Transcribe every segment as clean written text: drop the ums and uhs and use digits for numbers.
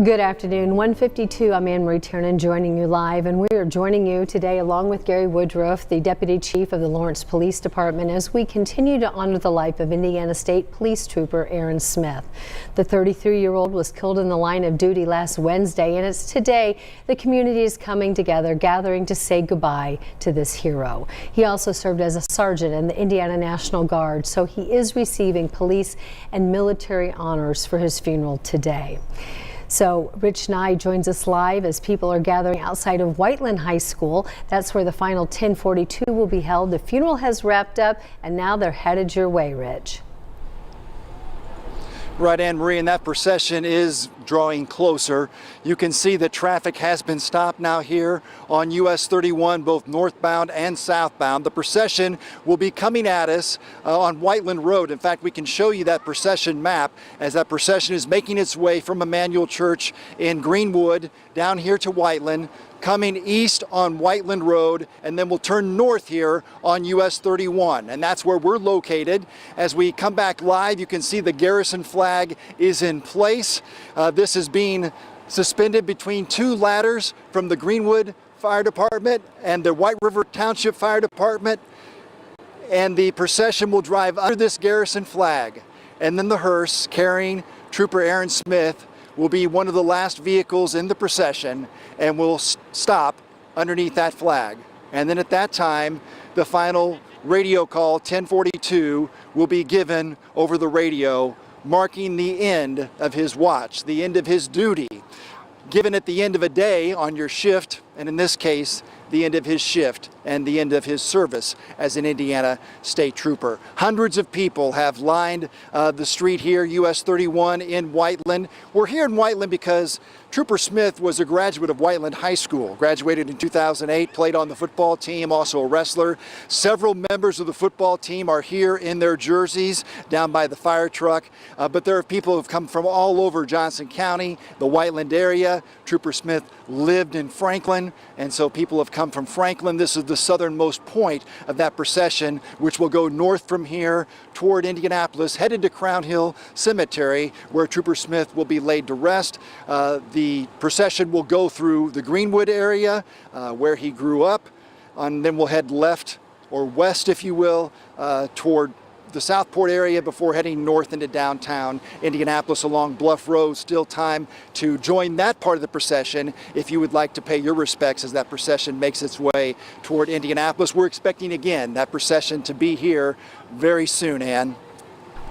Good afternoon, 1:52. I'm Anne Marie Tiernan joining you live, and we are joining you today along with Gary Woodruff, the Deputy Chief of the Lawrence Police Department, as we continue to honor the life of Indiana State Police Trooper Aaron Smith. The 33-year-old was killed in the line of duty last Wednesday, and it's today the community is coming together, gathering to say goodbye to this hero. He also served as a sergeant in the Indiana National Guard, so he is receiving police and military honors for his funeral today. So Rich Nye joins us live as people are gathering outside of Whiteland High School. That's where the final 1042 will be held. The funeral has wrapped up and now they're headed your way, Rich. Right, Anne Marie, and that procession is drawing closer. You can see that traffic has been stopped now here on US 31, both northbound and southbound. The procession will be coming at us on Whiteland Road. In fact, we can show you that procession map as that procession is making its way from Emmanuel Church in Greenwood down here to Whiteland, coming east on Whiteland Road, and then we'll turn north here on US 31. And that's where we're located. As we come back live, you can see the Garrison Flag is in place. This is being suspended between two ladders from the Greenwood Fire Department and the White River Township Fire Department. And the procession will drive under this Garrison Flag. And then the hearse carrying Trooper Aaron Smith will be one of the last vehicles in the procession and will stop underneath that flag. And then at that time, the final radio call, 1042, will be given over the radio, marking the end of his watch, the end of his duty, given at the end of a day on your shift, and in this case, the end of his shift and the end of his service as an Indiana State Trooper. Hundreds of people have lined the street here, US 31 in Whiteland. We're here in Whiteland because Trooper Smith was a graduate of Whiteland High School, graduated in 2008, played on the football team, also a wrestler. Several members of the football team are here in their jerseys down by the fire truck, but there are people who have come from all over Johnson County, the Whiteland area. Trooper Smith lived in Franklin, and so people have come from Franklin. This is the southernmost point of that procession, which will go north from here toward Indianapolis, headed to Crown Hill Cemetery, where Trooper Smith will be laid to rest. The procession will go through the Greenwood area, where he grew up, and then we'll head left or west, if you will, toward the Southport area before heading north into downtown Indianapolis along Bluff Road. Still time to join that part of the procession if you would like to pay your respects as that procession makes its way toward Indianapolis. We're expecting again that procession to be here very soon, Ann.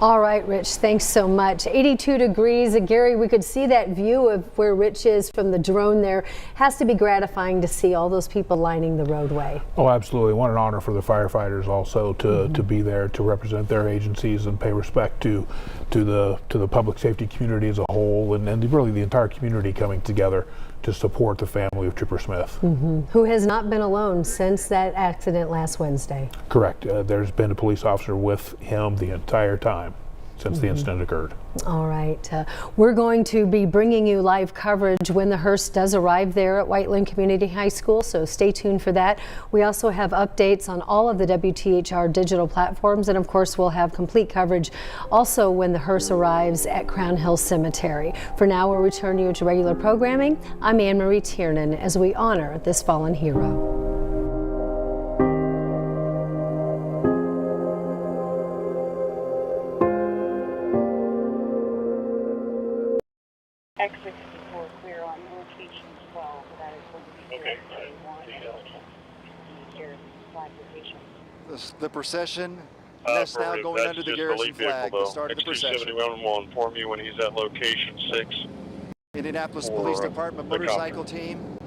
All right, Rich, thanks so much. 82 degrees. Gary, we could see that view of where Rich is from the drone there. Has to be gratifying to see all those people lining the roadway. Oh, absolutely. What an honor for the firefighters also to be there to represent their agencies and pay respect to the public safety community as a whole, and really the entire community coming together to support the family of Trooper Smith. Who has not been alone since that accident last Wednesday. Correct. There's been a police officer with him the entire time since the incident occurred. All right. We're going to be bringing you live coverage when the hearse does arrive there at Whiteland Community High School, so stay tuned for that. We also have updates on all of the WTHR digital platforms, and of course we'll have complete coverage also when the hearse arrives at Crown Hill Cemetery. For now, we'll return you to regular programming. I'm Anne Marie Tiernan as we honor this fallen hero. Exit 64 clear on location 12. That is going to be okay. Garrison Flag location. The procession that's now going under the Garrison Flag. The start of the procession. 71 will inform you when he's at location 6. Indianapolis Police Department motorcycle team.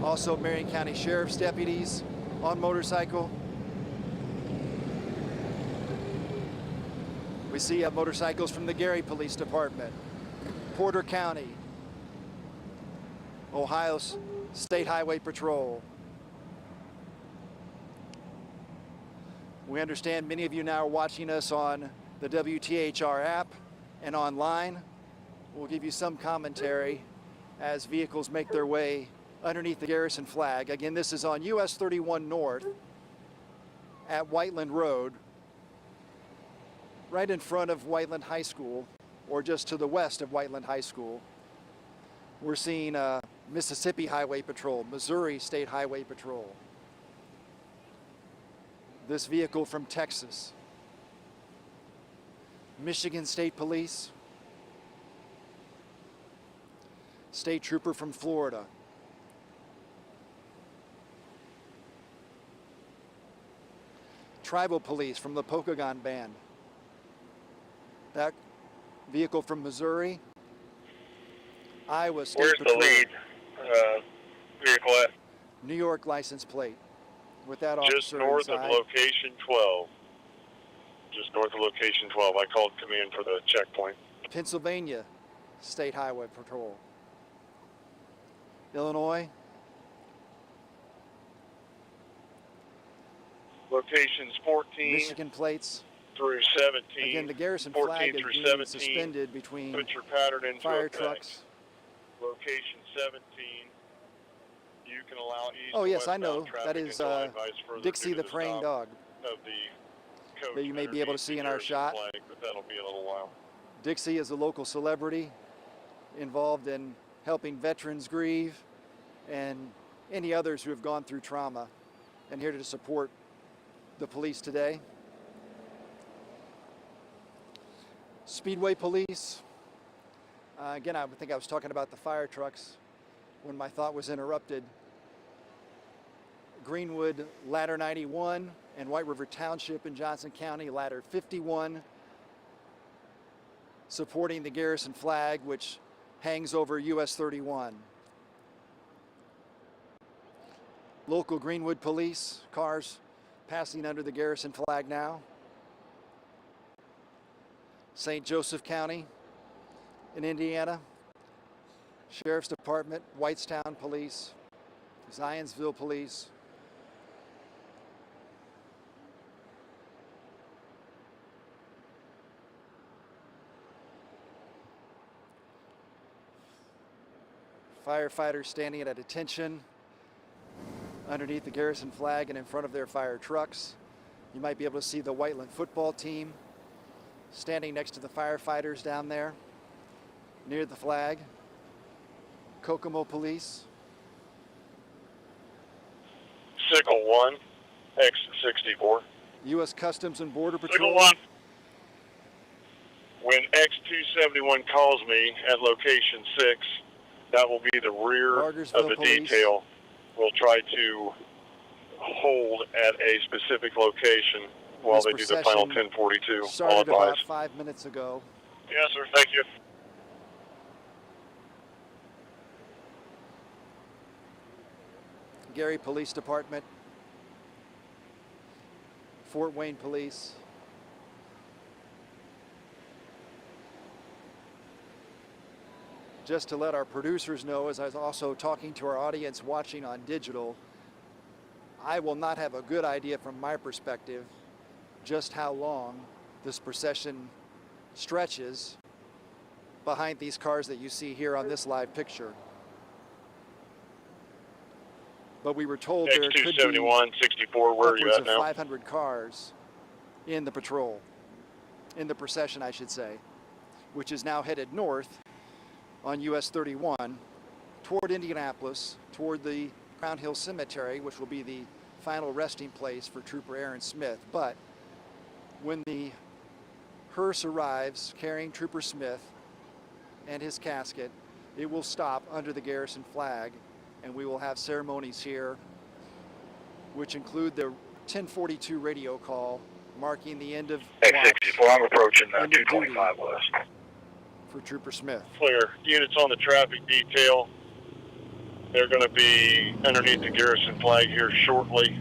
Also Marion County Sheriff's deputies on motorcycle. We see motorcycles from the Gary Police Department, Porter County, Ohio State Highway Patrol. We understand many of you now are watching us on the WTHR app and online. We'll give you some commentary as vehicles make their way underneath the Garrison Flag. Again, this is on US 31 North at Whiteland Road, right in front of Whiteland High School. or just to the west of Whiteland High School. We're seeing Mississippi Highway Patrol, Missouri State Highway Patrol. This vehicle from Texas. Michigan State Police. State Trooper from Florida. Tribal Police from the Pokagon Band. That vehicle from Missouri. Iowa State Where's Patrol. the lead vehicle at? New York license plate with that officer Just north inside. of location 12. Just north of location 12. I called command for the checkpoint. Pennsylvania State Highway Patrol. Illinois. Locations 14 Michigan plates. through 17. Again, the Garrison 14 Flag is through being 17. suspended between Put your pattern into fire effect. trucks. Location 17. You can allow east Oh and yes, I know. westbound traffic That is until I advise further Dixie due to the praying stop dog of the coach that you may be able to see in our underneath the shot. Garrison Flag, but that'll be a little while. Dixie is a local celebrity involved in helping veterans grieve and any others who have gone through trauma, and here to support the police today. Speedway Police. Again, I think I was talking about the fire trucks when my thought was interrupted. Greenwood Ladder 91 and White River Township in Johnson County, Ladder 51, supporting the Garrison Flag, which hangs over US 31. Local Greenwood Police cars passing under the Garrison Flag now. St. Joseph County in Indiana, Sheriff's Department, Whitestown Police, Zionsville Police. Firefighters standing at attention underneath the Garrison Flag and in front of their fire trucks. You might be able to see the Whiteland football team standing next to the firefighters down there near the flag. Kokomo Police. Sickle 1, X64. U.S. Customs and Border Sickle Patrol. 1. When X271 calls me at location 6, that will be the rear of Bargersville the Police. detail. We'll try to hold at a specific location while This they do the final procession 1042. I'll Started about advise. 5 minutes ago. Yes, sir. Thank you. Gary Police Department, Fort Wayne Police. Just to let our producers know, as I was also talking to our audience watching on digital, I will not have a good idea from my perspective just how long this procession stretches behind these cars that you see here on this live picture. But we were told there could be X271, 64, where are you upwards at of now? 500 cars in the patrol, in the procession, I should say, which is now headed north on US 31 toward Indianapolis, toward the Crown Hill Cemetery, which will be the final resting place for Trooper Aaron Smith. But when the hearse arrives carrying Trooper Smith and his casket, it will stop under the Garrison Flag, and we will have ceremonies here, which include the 1042 radio call marking the end of watch X64, I'm approaching End of duty. 225 West. for Trooper Smith. Clear. Units on the traffic detail. They're going to be underneath the Garrison Flag here shortly.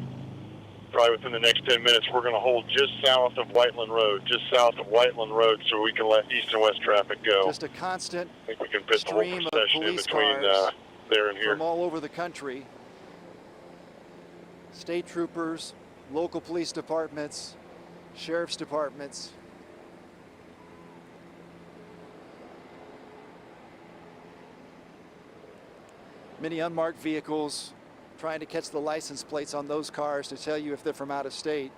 Probably within the next 10 minutes. We're going to hold just south of Whiteland Road, so we can let east and west traffic go. Just a constant I think we can fit the whole stream of procession in police between cars there and here. from all over the country. State troopers, local police departments, sheriff's departments. Many unmarked vehicles trying to catch the license plates on those cars to tell you if they're from out of state.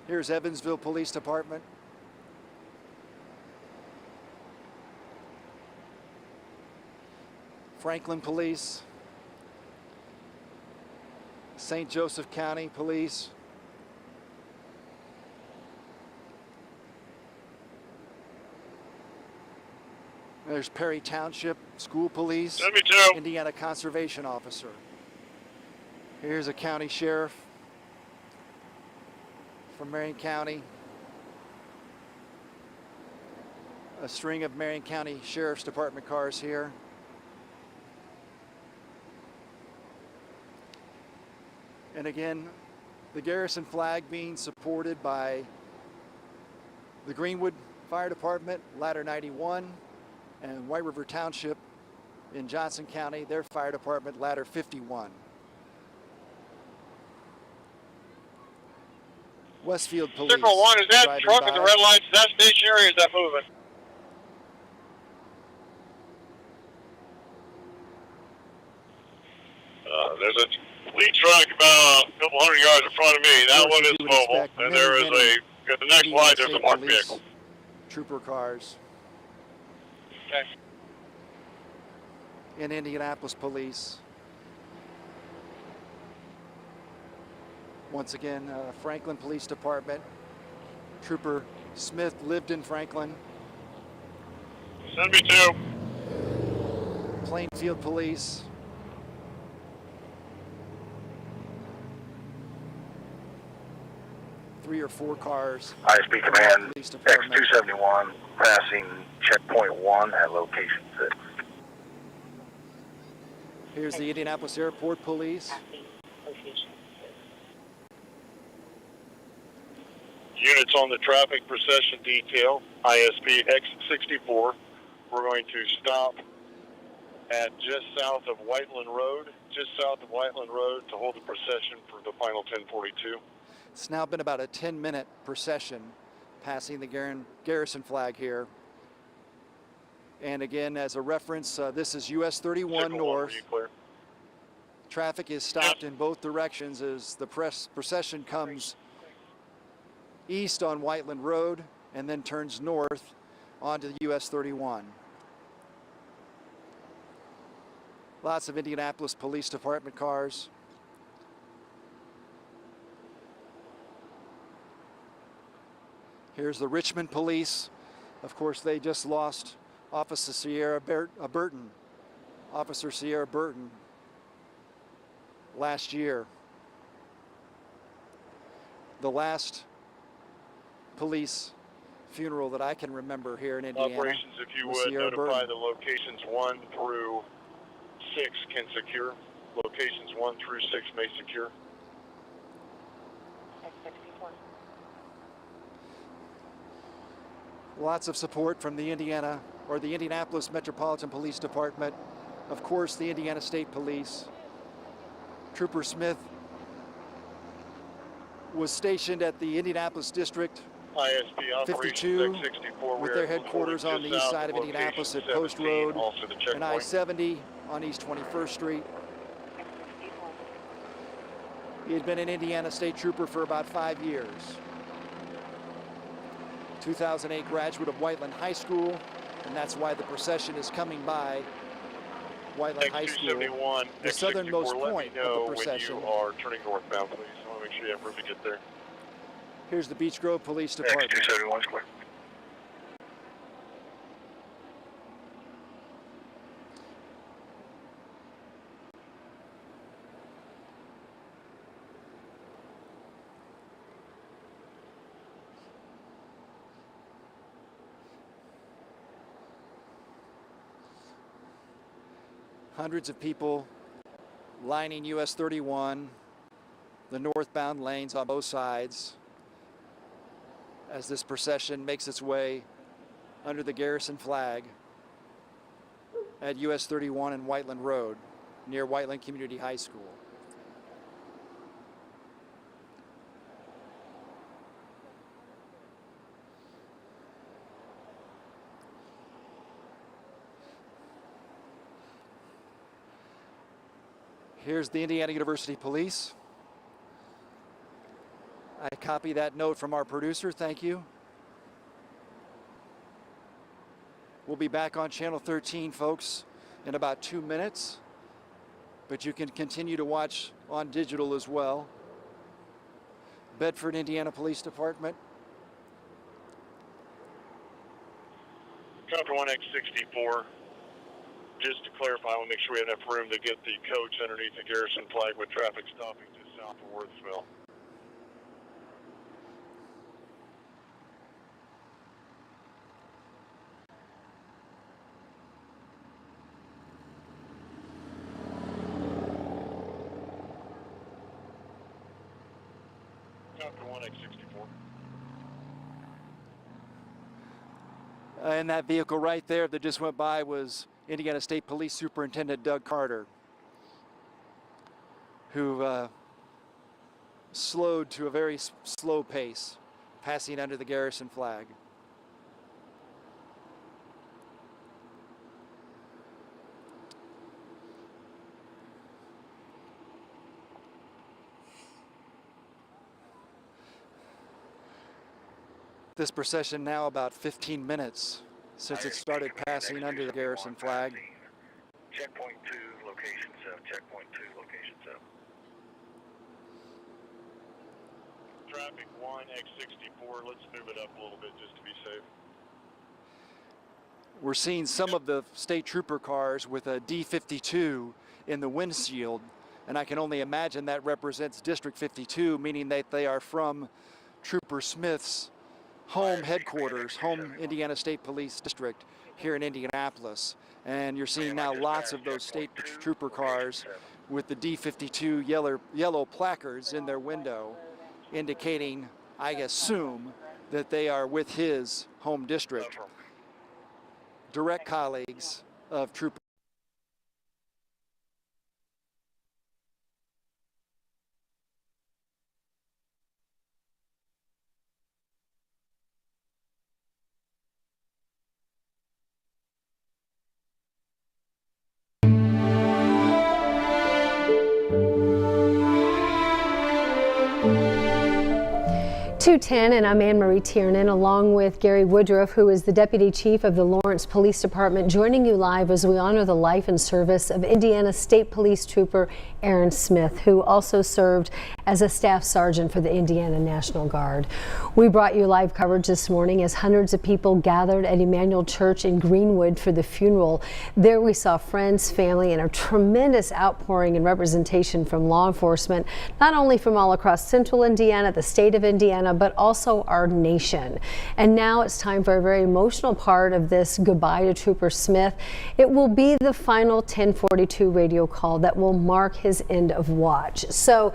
Here's Evansville Police Department. Franklin Police, St. Joseph County Police, there's Perry Township School Police, 72. Indiana Conservation Officer. Here's a county sheriff from Marion County. A string of Marion County Sheriff's Department cars here. And again, the Garrison Flag being supported by the Greenwood Fire Department, Ladder 91, and White River Township in Johnson County, their fire department, Ladder 51. Westfield Police. Signal 1, is that driving truck at the by. red lights? Is that stationary or is that moving? There's a lead truck about a couple hundred yards in front of me. That Of course, one you is would mobile. expect And many, there is many at the next Indiana line, there's a State marked Police vehicle. Trooper cars. Okay. In Indianapolis Police. Once again, Franklin Police Department. Trooper Smith lived in Franklin. 72. Plainfield Police. Three or four cars. ISP Command Police Department. X271 passing checkpoint 1 at location 6. Here's the Indianapolis Airport Police. Units on the traffic procession detail, ISP X64. We're going to stop at just south of Whiteland Road, to hold the procession for the final 1042. It's now been about a 10-minute procession passing the Garrison Flag here. And again, as a reference, this is US 31 Signal 1, North. are you clear? Traffic is stopped in both directions as the procession comes east on Whiteland Road and then turns north onto the US 31. Lots of Indianapolis Police Department cars. Here's the Richmond Police. Of course, they just lost Officer Sierra Burton last year. The last police funeral that I can remember here in Indiana. Operations, if you was would, Sierra notify Burton. the locations 1 through 6 can secure. Locations 1 through 6 may secure. X64. Lots of support from the Indianapolis Metropolitan Police Department. Of course, the Indiana State Police. Trooper Smith was stationed at the Indianapolis District ISP operations 52 X64. with their headquarters on the east side of Indianapolis at Post Road and I-70 on East 21st Street. He had been an Indiana State Trooper for about 5 years. 2008 graduate of Whiteland High School, and that's why the procession is coming by Whiteland High School. X271, The southernmost X64, point let me know of the procession. when you are turning northbound, please. I want to make sure you have room to get there. Here's the Beech Grove Police Department. X271 square. Hundreds of people lining US 31, the northbound lanes on both sides, as this procession makes its way under the Garrison Flag at US 31 and Whiteland Road near Whiteland Community High School. Here's the Indiana University Police. I copy that note from our producer, thank you. We'll be back on Channel 13, folks, in about 2 minutes, but you can continue to watch on digital as well. Bedford, Indiana Police Department. Chapter 1X64. Just to clarify, I want to make sure we have enough room to get the coach underneath the Garrison Flag with traffic stopping just south of Worthville. Chapter 1X64. And that vehicle right there that just went by was Indiana State Police Superintendent Doug Carter, who slowed to a very slow pace, passing under the Garrison Flag. This procession now about 15 minutes since it started passing under the Garrison Flag. Checkpoint 2, location 7. Checkpoint 2, location 7. Traffic 1X64. Let's move it up a little bit just to be safe. We're seeing some of the state trooper cars with a D52 in the windshield, and I can only imagine that represents District 52, meaning that they are from Trooper Smith's home headquarters, home Indiana State Police District here in Indianapolis. And you're seeing now lots of those state trooper cars with the D52 yellow placards in their window, indicating, I assume, that they are with his home district. Direct colleagues of Trooper. .210, and I'm Anne-Marie Tiernan, along with Gary Woodruff, who is the Deputy Chief of the Lawrence Police Department, joining you live as we honor the life and service of Indiana State Police Trooper Aaron Smith, who also served as a Staff Sergeant for the Indiana National Guard. We brought you live coverage this morning as hundreds of people gathered at Emmanuel Church in Greenwood for the funeral. There we saw friends, family, and a tremendous outpouring and representation from law enforcement, not only from all across central Indiana, the state of Indiana, but also our nation. And now it's time for a very emotional part of this goodbye to Trooper Smith. It will be the final 1042 radio call that will mark his end of watch. So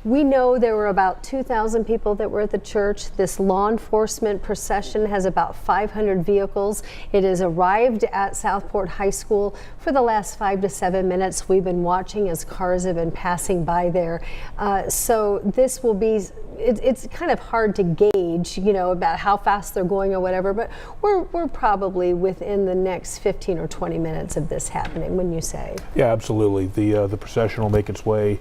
we know there were about 2,000 people that were at the church. This law enforcement procession has about 500 vehicles. It has arrived at Southport High School for the last 5 to 7 minutes. We've been watching as cars have been passing by there. So this will be, it's kind of hard to gauge, you know, about how fast they're going or whatever, but we're probably within the next 15 or 20 minutes of this happening, wouldn't you say? Yeah, absolutely. The procession will make its way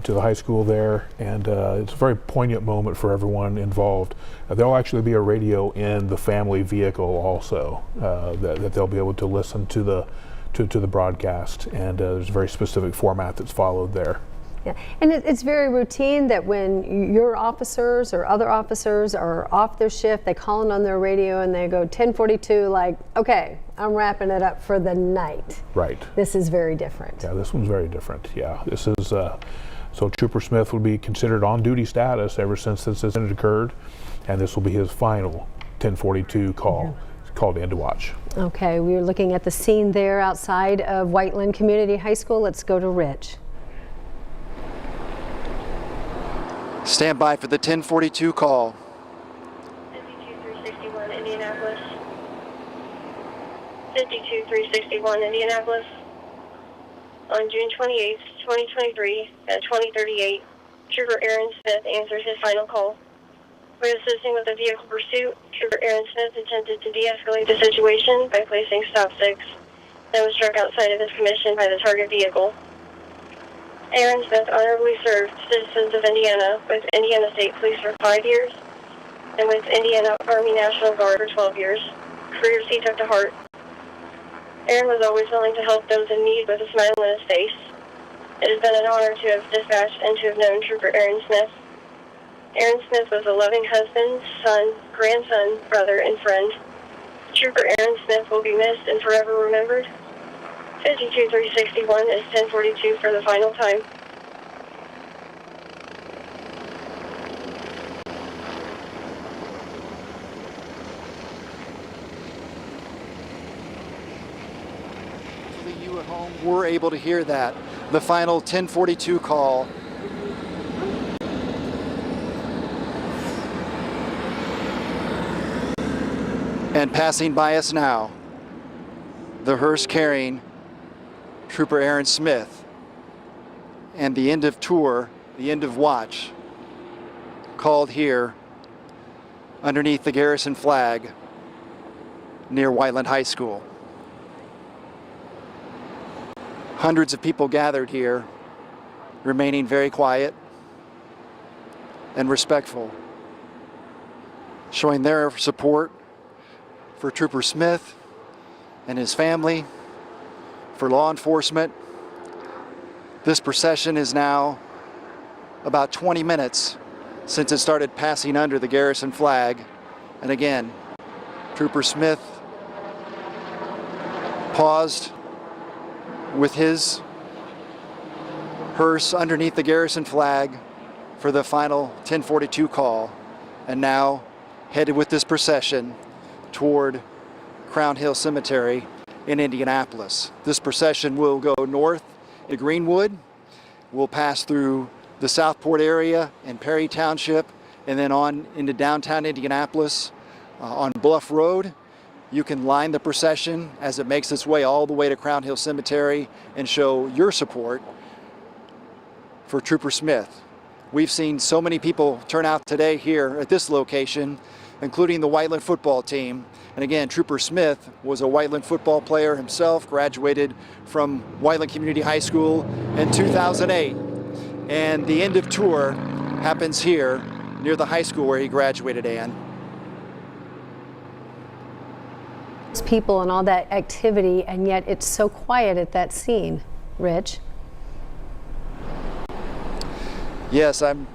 to the high school there, and it's a very poignant moment for everyone involved. There'll actually be a radio in the family vehicle also that they'll be able to listen to the broadcast, and there's a very specific format that's followed there. Yeah, and it's very routine that when your officers or other officers are off their shift, they call in on their radio and they go 1042, like, okay, I'm wrapping it up for the night. Right. This is very different. Yeah, this one's very different. Yeah, this is, so Trooper Smith will be considered on duty status ever since this incident occurred, and this will be his final 1042 call. It's called End to Watch. Okay, we're looking at the scene there outside of Whiteland Community High School. Let's go to Rich. Stand by for the 1042 call. 52361 Indianapolis. 52361 Indianapolis. On June 28th, 2023 at 2038, Trooper Aaron Smith answered his final call. When assisting with a vehicle pursuit, Trooper Aaron Smith attempted to de-escalate the situation by placing stop sticks that was struck outside of his commission by the target vehicle. Aaron Smith honorably served citizens of Indiana with Indiana State Police for 5 years and with Indiana Army National Guard for 12 years, careers he took to heart. Aaron was always willing to help those in need with a smile on his face. It has been an honor to have dispatched and to have known Trooper Aaron Smith. Aaron Smith was a loving husband, son, grandson, brother, and friend. Trooper Aaron Smith will be missed and forever remembered. 52361 is 1042 for the final time. Hopefully you at home were able to hear that. The final 1042 call. And passing by us now, the hearse carrying Trooper Aaron Smith, and the end of tour, the end of watch, called here underneath the Garrison Flag near Whiteland High School. Hundreds of people gathered here, remaining very quiet and respectful, showing their support for Trooper Smith and his family, for law enforcement. This procession is now about 20 minutes since it started passing under the Garrison Flag. And again, Trooper Smith paused with his hearse underneath the Garrison Flag for the final 1042 call, and now headed with this procession toward Crown Hill Cemetery in Indianapolis. This procession will go north to Greenwood. We'll pass through the Southport area and Perry Township, and then on into downtown Indianapolis on Bluff Road. You can line the procession as it makes its way all the way to Crown Hill Cemetery and show your support for Trooper Smith. We've seen so many people turn out today here at this location, including the Whiteland football team. And again, Trooper Smith was a Whiteland football player himself, graduated from Whiteland Community High School in 2008. And the end of tour happens here near the high school where he graduated, Ann. People and all that activity, and yet it's so quiet at that scene. Rich? Yes, I'm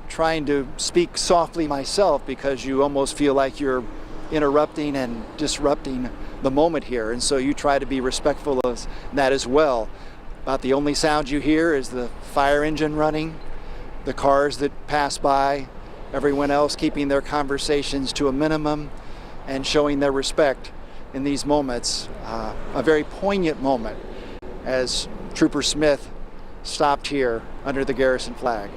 trying to speak softly myself because you almost feel like you're interrupting and disrupting the moment here, and so you try to be respectful of that as well. About the only sound you hear is the fire engine running, the cars that pass by, everyone else keeping their conversations to a minimum and showing their respect in these moments. A very poignant moment as Trooper Smith stopped here under the Garrison Flag.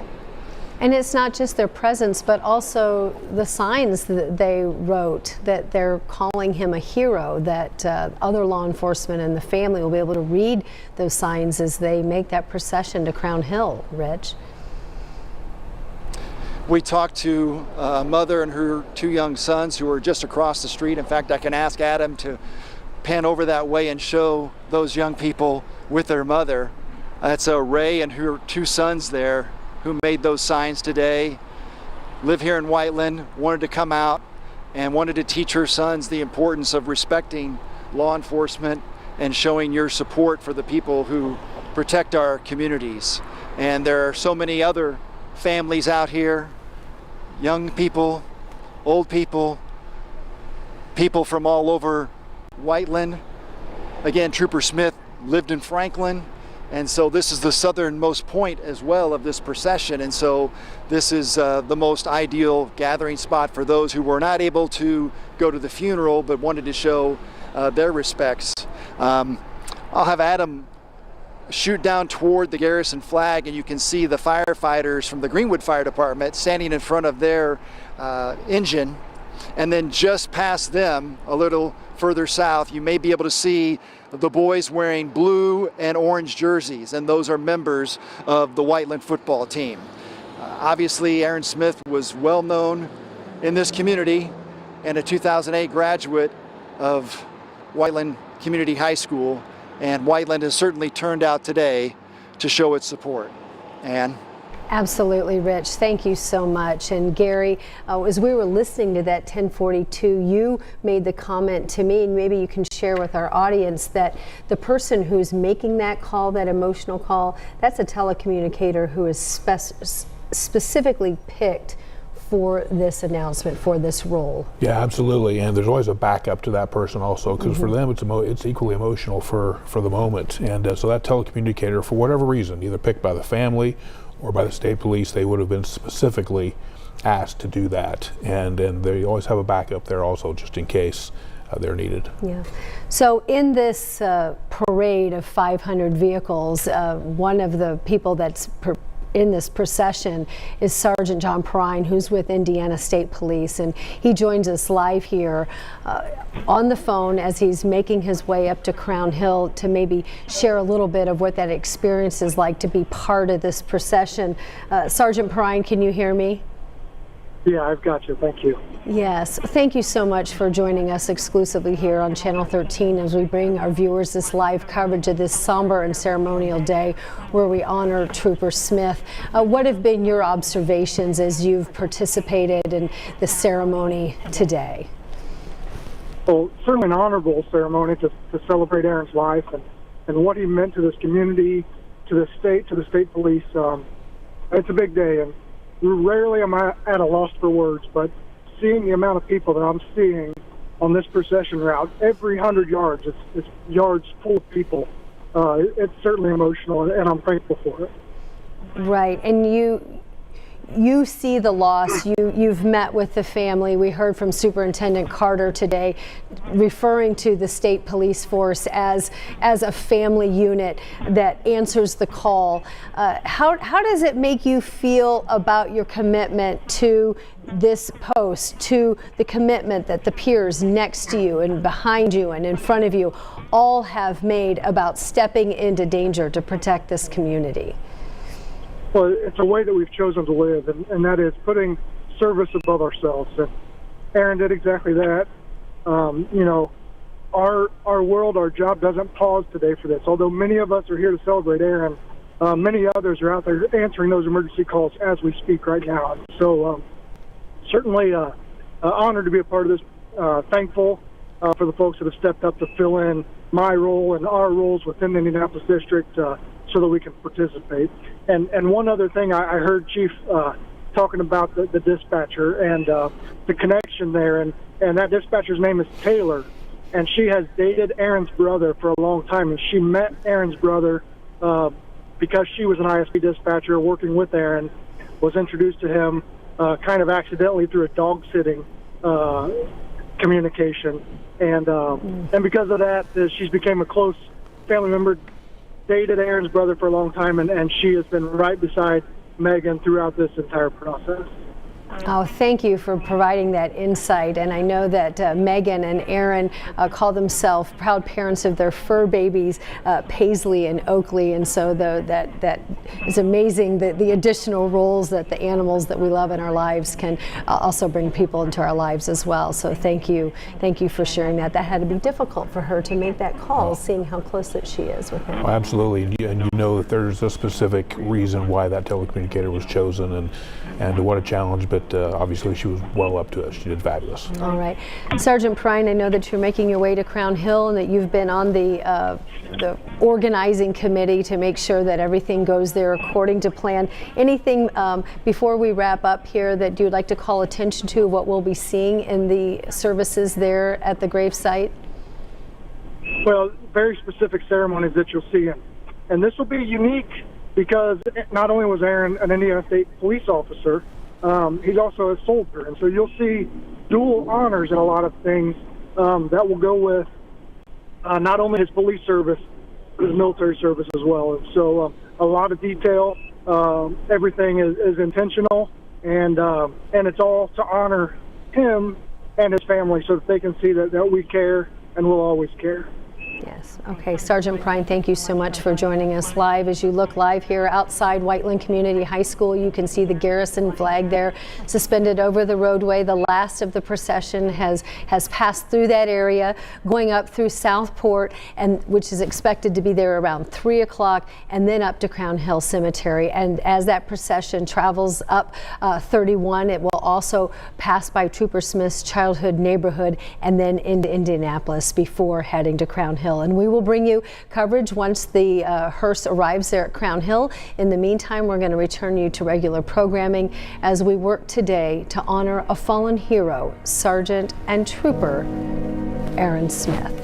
And it's not just their presence, but also the signs that they wrote, that they're calling him a hero, that other law enforcement and the family will be able to read those signs as they make that procession to Crown Hill. Rich? We talked to a mother and her two young sons who are just across the street. In fact, I can ask Adam to pan over that way and show those young people with their mother. That's Ray and her two sons there who made those signs today. Live here in Whiteland, wanted to come out and wanted to teach her sons the importance of respecting law enforcement and showing your support for the people who protect our communities. And there are so many other families out here, young people, old people, people from all over Whiteland. Again, Trooper Smith lived in Franklin, and so this is the southernmost point as well of this procession, and so this is the most ideal gathering spot for those who were not able to go to the funeral but wanted to show their respects. I'll have Adam shoot down toward the Garrison Flag, and you can see the firefighters from the Greenwood Fire Department standing in front of their engine. And then just past them, a little further south, you may be able to see the boys wearing blue and orange jerseys, and those are members of the Whiteland football team. Obviously, Aaron Smith was well known in this community and a 2008 graduate of Whiteland Community High School. And Whiteland has certainly turned out today to show its support. Ann? Absolutely, Rich. Thank you so much. And Gary, as we were listening to that 1042, you made the comment to me, and maybe you can share with our audience, that the person who's making that call, that emotional call, that's a telecommunicator who is specifically picked for this announcement, for this role. Yeah, absolutely. And there's always a backup to that person also, because for them it's equally emotional for the moment. And so that telecommunicator, for whatever reason, either picked by the family or by the state police, they would have been specifically asked to do that. And they always have a backup there also, just in case they're needed. Yeah. So in this parade of 500 vehicles, one of the people that's in this procession is Sergeant John Prine, who's with Indiana State Police, and he joins us live here on the phone as he's making his way up to Crown Hill to maybe share a little bit of what that experience is like to be part of this procession. Sergeant Prine, can you hear me? Yeah, I've got you. Thank you. Yes. Thank you so much for joining us exclusively here on Channel 13 as we bring our viewers this live coverage of this somber and ceremonial day where we honor Trooper Smith. What have been your observations as you've participated in the ceremony today? Well, certainly an honorable ceremony to celebrate Aaron's life and what he meant to this community, to the state police. It's a big day, and rarely am I at a loss for words, but seeing the amount of people that I'm seeing on this procession route, every 100 yards, it's yards full of people. It's certainly emotional, and I'm thankful for it. Right, and you see the loss. You've met with the family. We heard from Superintendent Carter today referring to the state police force as a family unit that answers the call. How does it make you feel about your commitment to this post, to the commitment that the peers next to you and behind you and in front of you all have made about stepping into danger to protect this community? Well, it's a way that we've chosen to live, and that is putting service above ourselves. And Aaron did exactly that. You know, our world, our job doesn't pause today for this. Although many of us are here to celebrate Aaron, many others are out there answering those emergency calls as we speak right now. So certainly honored to be a part of this. Thankful for the folks that have stepped up to fill in my role and our roles within the Indianapolis District so that we can participate. And one other thing, I heard Chief talking about the dispatcher and the connection there, and that dispatcher's name is Taylor, and she has dated Aaron's brother for a long time, and she met Aaron's brother because she was an ISP dispatcher working with Aaron, was introduced to him kind of accidentally through a dog sitting communication, and because of that, she's became a close family member. Dated Aaron's brother for a long time, and she has been right beside Megan throughout this entire process. Oh, thank you for providing that insight. And I know that Megan and Aaron call themselves proud parents of their fur babies, Paisley and Oakley. And so that is amazing, the additional roles that the animals that we love in our lives can also bring people into our lives as well. So thank you for sharing that. That had to be difficult for her to make that call, seeing how close that she is with him. Well, absolutely, and you know that there's a specific reason why that telecommunicator was chosen, and what a challenge, but obviously she was well up to it. She did fabulous. All right. Sergeant Prine, I know that you're making your way to Crown Hill and that you've been on the organizing committee to make sure that everything goes there according to plan. Anything before we wrap up here that you'd like to call attention to, what we'll be seeing in the services there at the grave site? Well, very specific ceremonies that you'll see, and this will be unique because not only was Aaron an Indiana State police officer, he's also a soldier, and so you'll see dual honors in a lot of things that will go with not only his police service, but his military service as well. And so a lot of detail, everything is intentional, and it's all to honor him and his family so that they can see that we care and will always care. Yes. Okay, Sergeant Prine, thank you so much for joining us live. As you look live here outside Whiteland Community High School, you can see the Garrison flag there suspended over the roadway. The last of the procession has passed through that area, going up through Southport, and which is expected to be there around 3 o'clock, and then up to Crown Hill Cemetery. And as that procession travels up 31, it will also pass by Trooper Smith's childhood neighborhood and then into Indianapolis before heading to Crown Hill. And we will bring you coverage once the hearse arrives there at Crown Hill. In the meantime, we're going to return you to regular programming as we work today to honor a fallen hero, Sergeant and Trooper Aaron Smith.